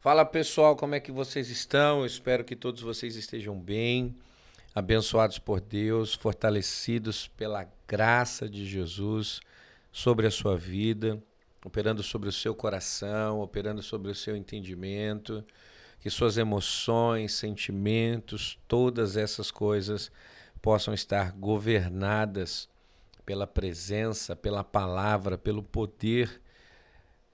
Fala pessoal, como é que vocês estão? Eu espero que todos vocês estejam bem, abençoados por Deus, fortalecidos pela graça de Jesus sobre a sua vida, operando sobre o seu coração, operando sobre o seu entendimento, que suas emoções, sentimentos, todas essas coisas possam estar governadas pela presença, pela palavra, pelo poder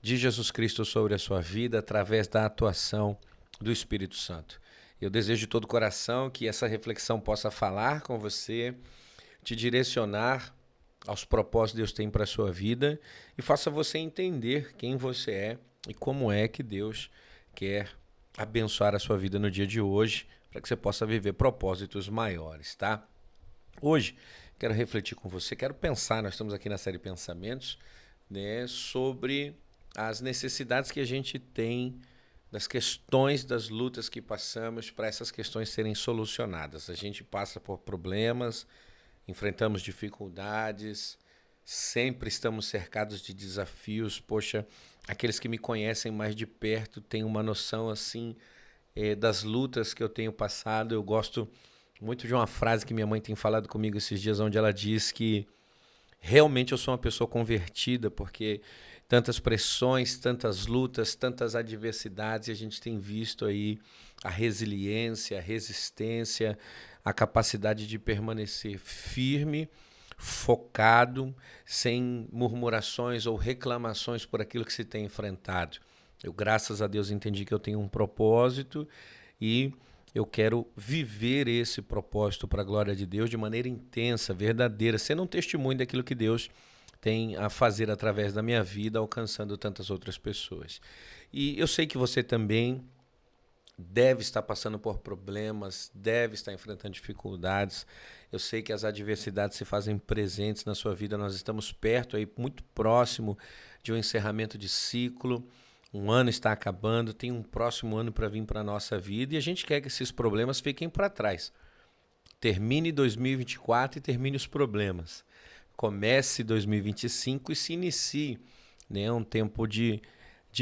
de Jesus Cristo sobre a sua vida através da atuação do Espírito Santo. Eu desejo de todo o coração que essa reflexão possa falar com você, te direcionar aos propósitos que Deus tem para a sua vida e faça você entender quem você é e como é que Deus quer abençoar a sua vida no dia de hoje, para que você possa viver propósitos maiores, tá? Hoje quero refletir com você, quero pensar, nós estamos aqui na série Pensamentos, né, sobre as necessidades que a gente tem, das questões, das lutas que passamos para essas questões serem solucionadas. A gente passa por problemas, enfrentamos dificuldades, sempre estamos cercados de desafios. Poxa, aqueles que me conhecem mais de perto têm uma noção assim das lutas que eu tenho passado. Eu gosto muito de uma frase que minha mãe tem falado comigo esses dias, onde ela diz que realmente eu sou uma pessoa convertida, porque tantas pressões, tantas lutas, tantas adversidades, e a gente tem visto aí a resiliência, a resistência, a capacidade de permanecer firme, focado, sem murmurações ou reclamações por aquilo que se tem enfrentado. Eu, graças a Deus, entendi que eu tenho um propósito e eu quero viver esse propósito para a glória de Deus de maneira intensa, verdadeira, sendo um testemunho daquilo que Deus tem a fazer através da minha vida, alcançando tantas outras pessoas. E eu sei que você também deve estar passando por problemas, deve estar enfrentando dificuldades. Eu sei que as adversidades se fazem presentes na sua vida. Nós estamos perto aí, muito próximo de um encerramento de ciclo. Um ano está acabando, tem um próximo ano para vir para a nossa vida e a gente quer que esses problemas fiquem para trás. Termine 2024 e termine os problemas. Comece 2025 e se inicie, né, um tempo de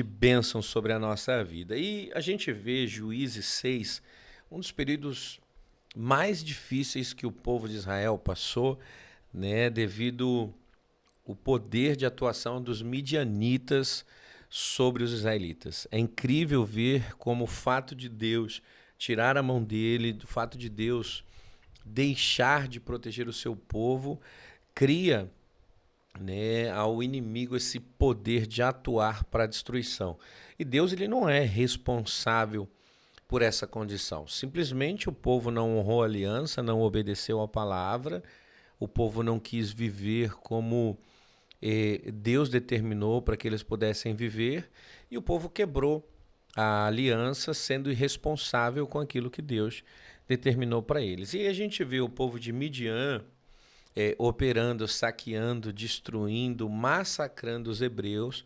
bênção sobre a nossa vida. E a gente vê Juízes 6, um dos períodos mais difíceis que o povo de Israel passou, né, devido o poder de atuação dos midianitas sobre os israelitas. É incrível ver como o fato de Deus tirar a mão dele, do fato de Deus deixar de proteger o seu povo, cria, né, ao inimigo esse poder de atuar para a destruição. E Deus ele não é responsável por essa condição. Simplesmente o povo não honrou a aliança, não obedeceu a palavra, o povo não quis viver como Deus determinou para que eles pudessem viver, e o povo quebrou a aliança, sendo irresponsável com aquilo que Deus determinou para eles. E a gente vê o povo de Midian operando, saqueando, destruindo, massacrando os hebreus,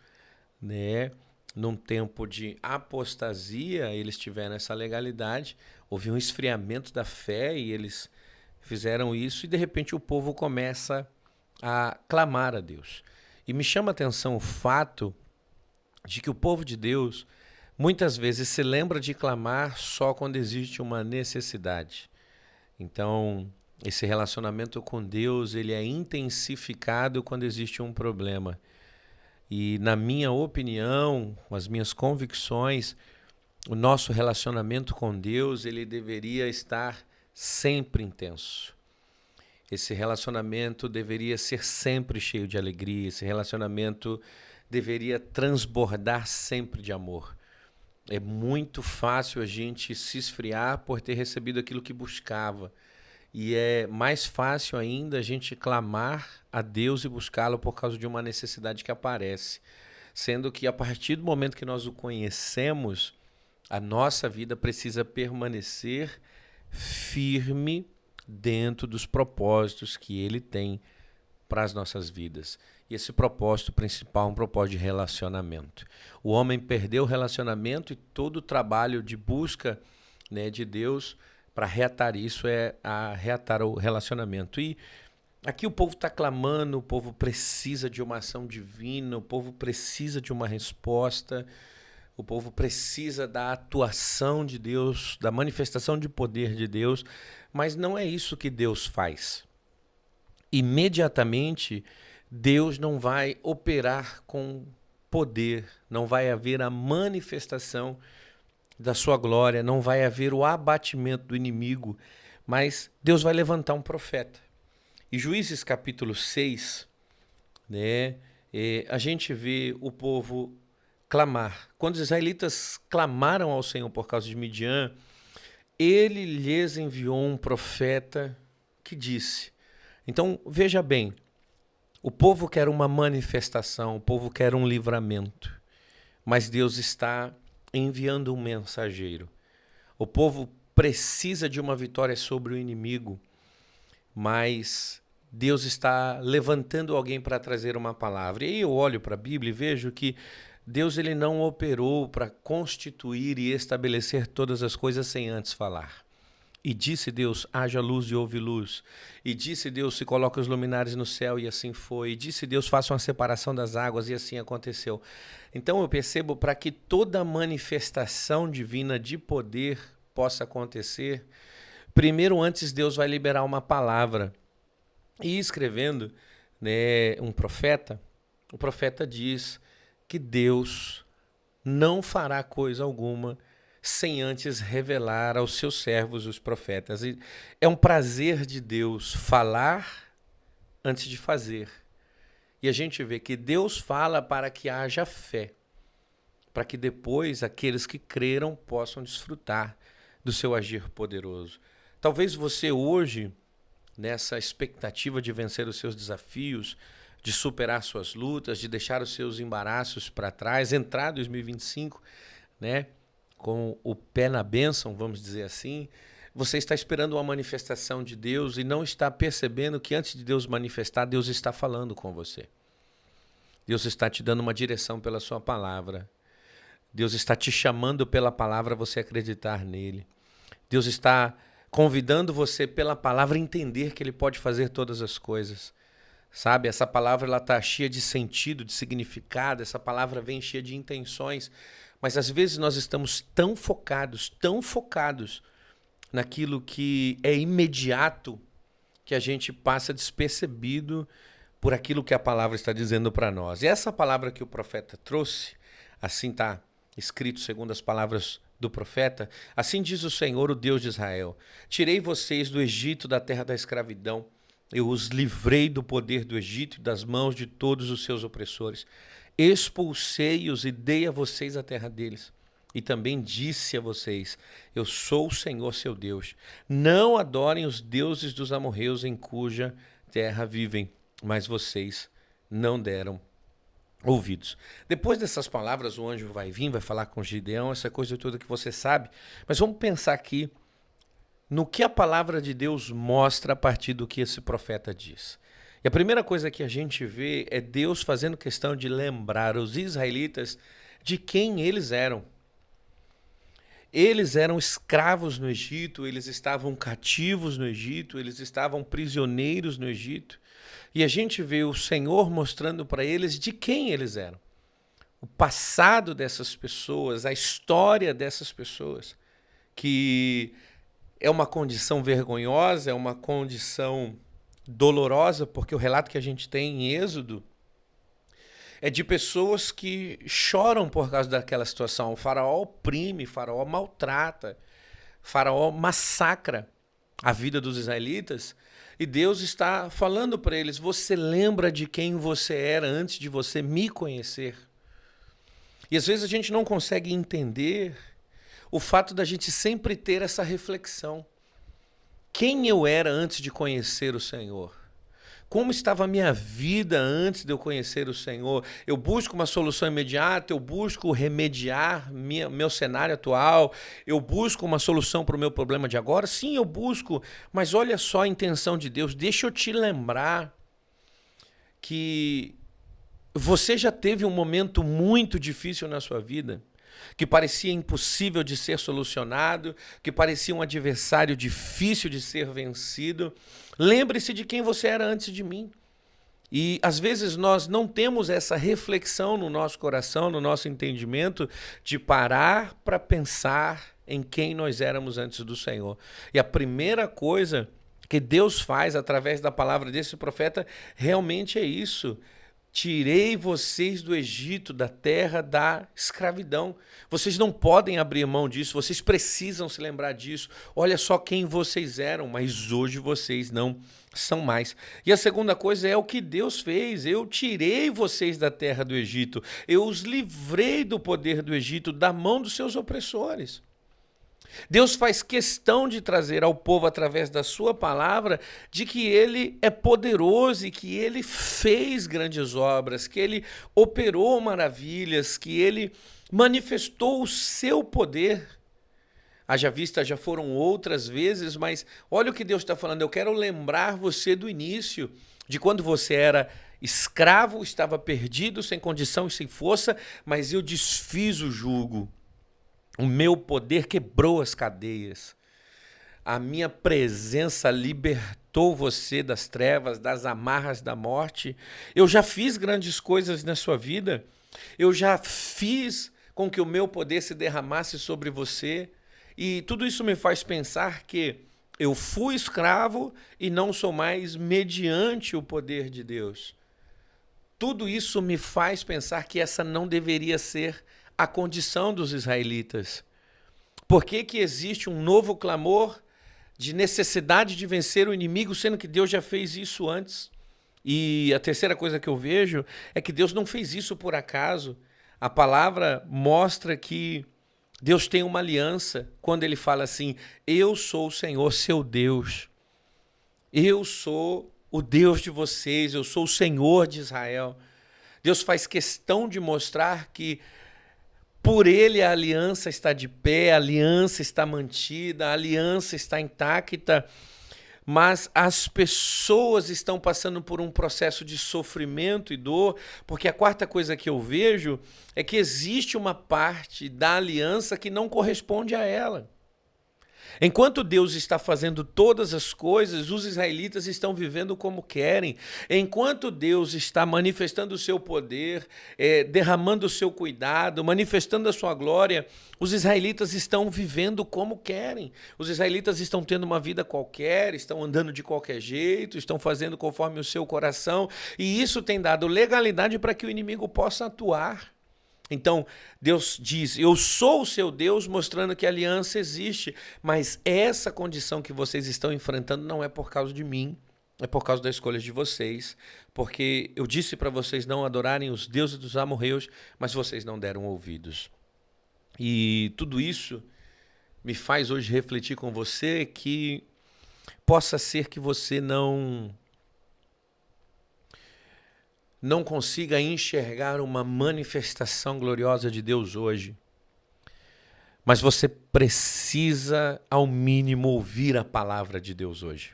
né? Num tempo de apostasia, eles tiveram essa legalidade, houve um esfriamento da fé e eles fizeram isso, e de repente o povo começa a clamar a Deus. E me chama a atenção o fato de que o povo de Deus muitas vezes se lembra de clamar só quando existe uma necessidade. Então, esse relacionamento com Deus, ele é intensificado quando existe um problema. E na minha opinião, com as minhas convicções, o nosso relacionamento com Deus, ele deveria estar sempre intenso. Esse relacionamento deveria ser sempre cheio de alegria, esse relacionamento deveria transbordar sempre de amor. É muito fácil a gente se esfriar por ter recebido aquilo que buscava. E é mais fácil ainda a gente clamar a Deus e buscá-lo por causa de uma necessidade que aparece. Sendo que a partir do momento que nós o conhecemos, a nossa vida precisa permanecer firme dentro dos propósitos que ele tem para as nossas vidas. E esse propósito principal é um propósito de relacionamento. O homem perdeu o relacionamento e todo o trabalho de busca, né, de Deus para reatar isso é a reatar o relacionamento. E aqui o povo está clamando, o povo precisa de uma ação divina, o povo precisa de uma resposta, o povo precisa da atuação de Deus, da manifestação de poder de Deus, mas não é isso que Deus faz. Imediatamente, Deus não vai operar com poder, não vai haver a manifestação da sua glória, não vai haver o abatimento do inimigo, mas Deus vai levantar um profeta. E Juízes capítulo 6, né, a gente vê o povo clamar. Quando os israelitas clamaram ao Senhor por causa de Midian, ele lhes enviou um profeta que disse. Então, veja bem, o povo quer uma manifestação, o povo quer um livramento, mas Deus está enviando um mensageiro. O povo precisa de uma vitória sobre o inimigo, mas Deus está levantando alguém para trazer uma palavra. E aí eu olho para a Bíblia e vejo que Deus ele não operou para constituir e estabelecer todas as coisas sem antes falar. E disse Deus, haja luz e houve luz. E disse Deus, se coloca os luminares no céu, e assim foi. E disse Deus, faça uma separação das águas, e assim aconteceu. Então eu percebo, para que toda manifestação divina de poder possa acontecer, primeiro antes Deus vai liberar uma palavra. E escrevendo, né, um profeta, o profeta diz que Deus não fará coisa alguma sem antes revelar aos seus servos, os profetas. E é um prazer de Deus falar antes de fazer. E a gente vê que Deus fala para que haja fé, para que depois aqueles que creram possam desfrutar do seu agir poderoso. Talvez você hoje, nessa expectativa de vencer os seus desafios, de superar suas lutas, de deixar os seus embaraços para trás, entrar em 2025, né, com o pé na bênção, vamos dizer assim, você está esperando uma manifestação de Deus e não está percebendo que antes de Deus manifestar, Deus está falando com você. Deus está te dando uma direção pela sua palavra. Deus está te chamando pela palavra a você acreditar nele. Deus está convidando você pela palavra a entender que ele pode fazer todas as coisas. Sabe, essa palavra ela está cheia de sentido, de significado, essa palavra vem cheia de intenções, mas às vezes nós estamos tão focados naquilo que é imediato, que a gente passa despercebido por aquilo que a palavra está dizendo para nós. E essa palavra que o profeta trouxe, assim está escrito segundo as palavras do profeta, assim diz o Senhor, o Deus de Israel, tirei vocês do Egito, da terra da escravidão, eu os livrei do poder do Egito e das mãos de todos os seus opressores. Expulsei-os e dei a vocês a terra deles. E também disse a vocês, eu sou o Senhor seu Deus. Não adorem os deuses dos amorreus em cuja terra vivem, mas vocês não deram ouvidos. Depois dessas palavras, o anjo vai vir, vai falar com Gideão, essa coisa toda que você sabe. Mas vamos pensar aqui no que a palavra de Deus mostra a partir do que esse profeta diz. E a primeira coisa que a gente vê é Deus fazendo questão de lembrar os israelitas de quem eles eram. Eles eram escravos no Egito, eles estavam cativos no Egito, eles estavam prisioneiros no Egito. E a gente vê o Senhor mostrando para eles de quem eles eram. O passado dessas pessoas, a história dessas pessoas, que é uma condição vergonhosa, é uma condição dolorosa, porque o relato que a gente tem em Êxodo é de pessoas que choram por causa daquela situação. O faraó oprime, o faraó maltrata, o faraó massacra a vida dos israelitas e Deus está falando para eles, você lembra de quem você era antes de você me conhecer? E às vezes a gente não consegue entender o fato da gente sempre ter essa reflexão. Quem eu era antes de conhecer o Senhor? Como estava a minha vida antes de eu conhecer o Senhor? Eu busco uma solução imediata, eu busco remediar meu cenário atual, eu busco uma solução para o meu problema de agora? Sim, eu busco, mas olha só a intenção de Deus. Deixa eu te lembrar que você já teve um momento muito difícil na sua vida, que parecia impossível de ser solucionado, que parecia um adversário difícil de ser vencido. Lembre-se de quem você era antes de mim. E às vezes nós não temos essa reflexão no nosso coração, no nosso entendimento, de parar para pensar em quem nós éramos antes do Senhor. E a primeira coisa que Deus faz através da palavra desse profeta realmente é isso. Tirei vocês do Egito, da terra da escravidão. Vocês não podem abrir mão disso, vocês precisam se lembrar disso. Olha só quem vocês eram, mas hoje vocês não são mais. E a segunda coisa é o que Deus fez. Eu tirei vocês da terra do Egito. Eu os livrei do poder do Egito, da mão dos seus opressores. Deus faz questão de trazer ao povo, através da sua palavra, de que ele é poderoso e que ele fez grandes obras, que ele operou maravilhas, que ele manifestou o seu poder. Haja vista, já foram outras vezes, mas olha o que Deus está falando. Eu quero lembrar você do início, de quando você era escravo, estava perdido, sem condição e sem força, mas eu desfiz o jugo. O meu poder quebrou as cadeias. A minha presença libertou você das trevas, das amarras da morte. Eu já fiz grandes coisas na sua vida. Eu já fiz com que o meu poder se derramasse sobre você. E tudo isso me faz pensar que eu fui escravo e não sou mais mediante o poder de Deus. Tudo isso me faz pensar que essa não deveria ser a condição dos israelitas. Por que que existe um novo clamor de necessidade de vencer o inimigo, sendo que Deus já fez isso antes? E a terceira coisa que eu vejo é que Deus não fez isso por acaso. A palavra mostra que Deus tem uma aliança quando ele fala assim: eu sou o Senhor, seu Deus. Eu sou o Deus de vocês, eu sou o Senhor de Israel. Deus faz questão de mostrar que por ele a aliança está de pé, a aliança está mantida, a aliança está intacta, mas as pessoas estão passando por um processo de sofrimento e dor, porque a quarta coisa que eu vejo é que existe uma parte da aliança que não corresponde a ela. Enquanto Deus está fazendo todas as coisas, os israelitas estão vivendo como querem. Enquanto Deus está manifestando o seu poder, derramando o seu cuidado, manifestando a sua glória, os israelitas estão vivendo como querem. Os israelitas estão tendo uma vida qualquer, estão andando de qualquer jeito, estão fazendo conforme o seu coração, e isso tem dado legalidade para que o inimigo possa atuar. Então, Deus diz, eu sou o seu Deus, mostrando que a aliança existe, mas essa condição que vocês estão enfrentando não é por causa de mim, é por causa da escolha de vocês, porque eu disse para vocês não adorarem os deuses dos amorreus, mas vocês não deram ouvidos. E tudo isso me faz hoje refletir com você que possa ser que você não consiga enxergar uma manifestação gloriosa de Deus hoje. Mas você precisa, ao mínimo, ouvir a palavra de Deus hoje.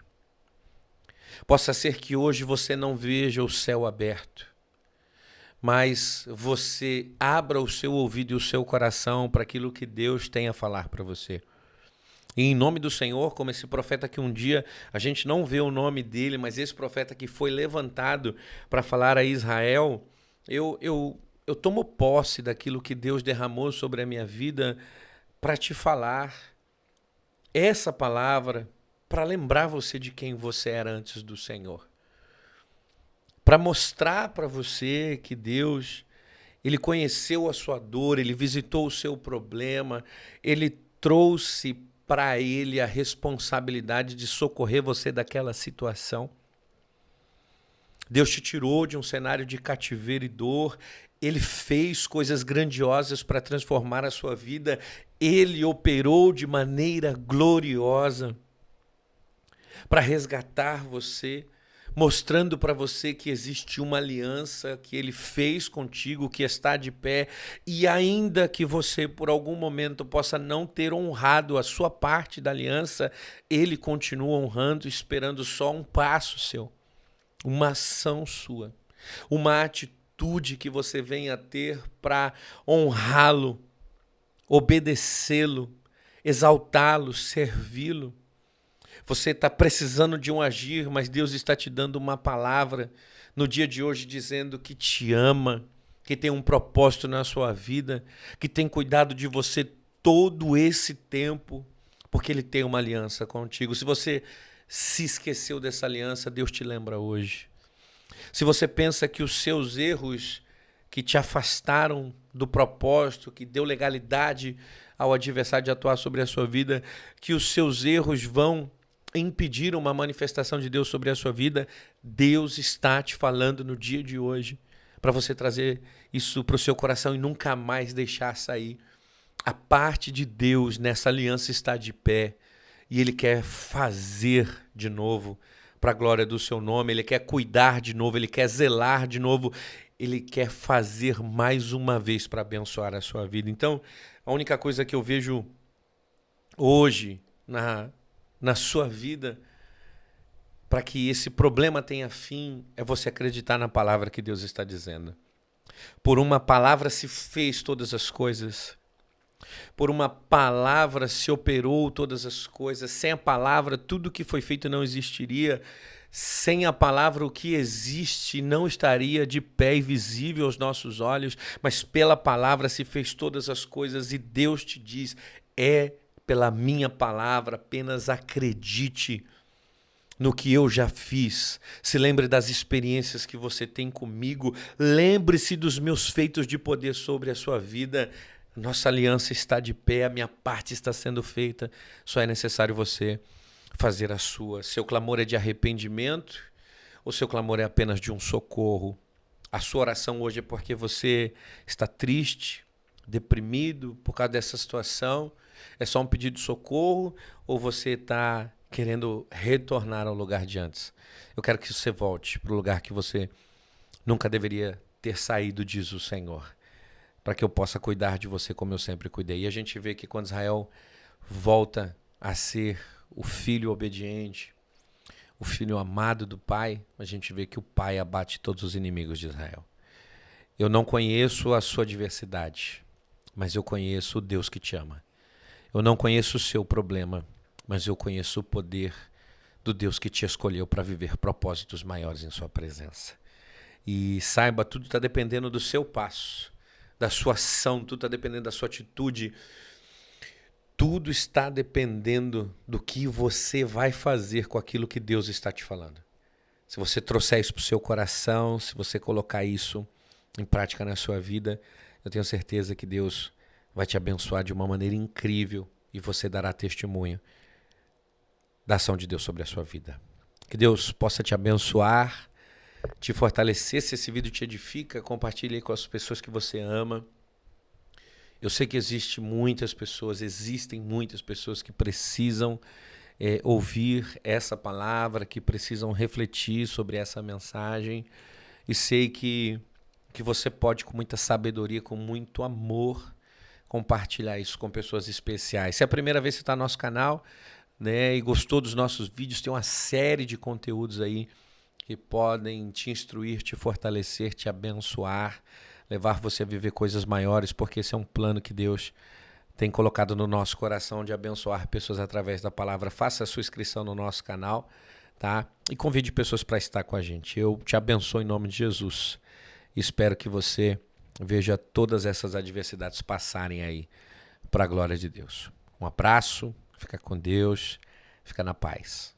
Possa ser que hoje você não veja o céu aberto, mas você abra o seu ouvido e o seu coração para aquilo que Deus tem a falar para você. E em nome do Senhor, como esse profeta que um dia a gente não vê o nome dele, mas esse profeta que foi levantado para falar a Israel, eu tomo posse daquilo que Deus derramou sobre a minha vida para te falar essa palavra, para lembrar você de quem você era antes do Senhor. Para mostrar para você que Deus, ele conheceu a sua dor, ele visitou o seu problema, ele trouxe para ele a responsabilidade de socorrer você daquela situação. Deus te tirou de um cenário de cativeiro e dor, ele fez coisas grandiosas para transformar a sua vida, ele operou de maneira gloriosa para resgatar você, mostrando para você que existe uma aliança que ele fez contigo, que está de pé, e ainda que você por algum momento possa não ter honrado a sua parte da aliança, ele continua honrando, esperando só um passo seu, uma ação sua, uma atitude que você venha a ter para honrá-lo, obedecê-lo, exaltá-lo, servi-lo. Você está precisando de um agir, mas Deus está te dando uma palavra no dia de hoje dizendo que te ama, que tem um propósito na sua vida, que tem cuidado de você todo esse tempo, porque Ele tem uma aliança contigo. Se você se esqueceu dessa aliança, Deus te lembra hoje. Se você pensa que os seus erros que te afastaram do propósito, que deu legalidade ao adversário de atuar sobre a sua vida, que os seus erros vão impedir uma manifestação de Deus sobre a sua vida, Deus está te falando no dia de hoje para você trazer isso para o seu coração e nunca mais deixar sair. A parte de Deus nessa aliança está de pé e Ele quer fazer de novo para a glória do seu nome, Ele quer cuidar de novo, Ele quer zelar de novo, Ele quer fazer mais uma vez para abençoar a sua vida. Então, a única coisa que eu vejo hoje na sua vida, para que esse problema tenha fim, é você acreditar na palavra que Deus está dizendo. Por uma palavra se fez todas as coisas. Por uma palavra se operou todas as coisas. Sem a palavra, tudo que foi feito não existiria. Sem a palavra, o que existe não estaria de pé e visível aos nossos olhos. Mas pela palavra se fez todas as coisas. E Deus te diz, é pela minha palavra, apenas acredite no que eu já fiz. Se lembre das experiências que você tem comigo. Lembre-se dos meus feitos de poder sobre a sua vida. Nossa aliança está de pé, a minha parte está sendo feita. Só é necessário você fazer a sua. Seu clamor é de arrependimento ou seu clamor é apenas de um socorro? A sua oração hoje é porque você está triste, deprimido por causa dessa situação? É só um pedido de socorro ou você está querendo retornar ao lugar de antes? Eu quero que você volte para o lugar que você nunca deveria ter saído, diz o Senhor, para que eu possa cuidar de você como eu sempre cuidei. E a gente vê que quando Israel volta a ser o filho obediente, o filho amado do pai, a gente vê que o pai abate todos os inimigos de Israel. Eu não conheço a sua adversidade, mas eu conheço o Deus que te ama. Eu não conheço o seu problema, mas eu conheço o poder do Deus que te escolheu para viver propósitos maiores em sua presença. E saiba, tudo está dependendo do seu passo, da sua ação, tudo está dependendo da sua atitude. Tudo está dependendo do que você vai fazer com aquilo que Deus está te falando. Se você trouxer isso para o seu coração, se você colocar isso em prática na sua vida, eu tenho certeza que Deus vai te abençoar de uma maneira incrível e você dará testemunho da ação de Deus sobre a sua vida. Que Deus possa te abençoar, te fortalecer. Se esse vídeo te edifica, compartilhe com as pessoas que você ama. Eu sei que existem muitas pessoas que precisam ouvir essa palavra, que precisam refletir sobre essa mensagem. E sei que você pode, com muita sabedoria, com muito amor, compartilhar isso com pessoas especiais. Se é a primeira vez que você está no nosso canal, né, e gostou dos nossos vídeos, tem uma série de conteúdos aí que podem te instruir, te fortalecer, te abençoar, levar você a viver coisas maiores, porque esse é um plano que Deus tem colocado no nosso coração de abençoar pessoas através da palavra. Faça a sua inscrição no nosso canal, tá? E convide pessoas para estar com a gente. Eu te abençoo em nome de Jesus. Espero que você veja todas essas adversidades passarem aí para a glória de Deus. Um abraço, fica com Deus, fica na paz.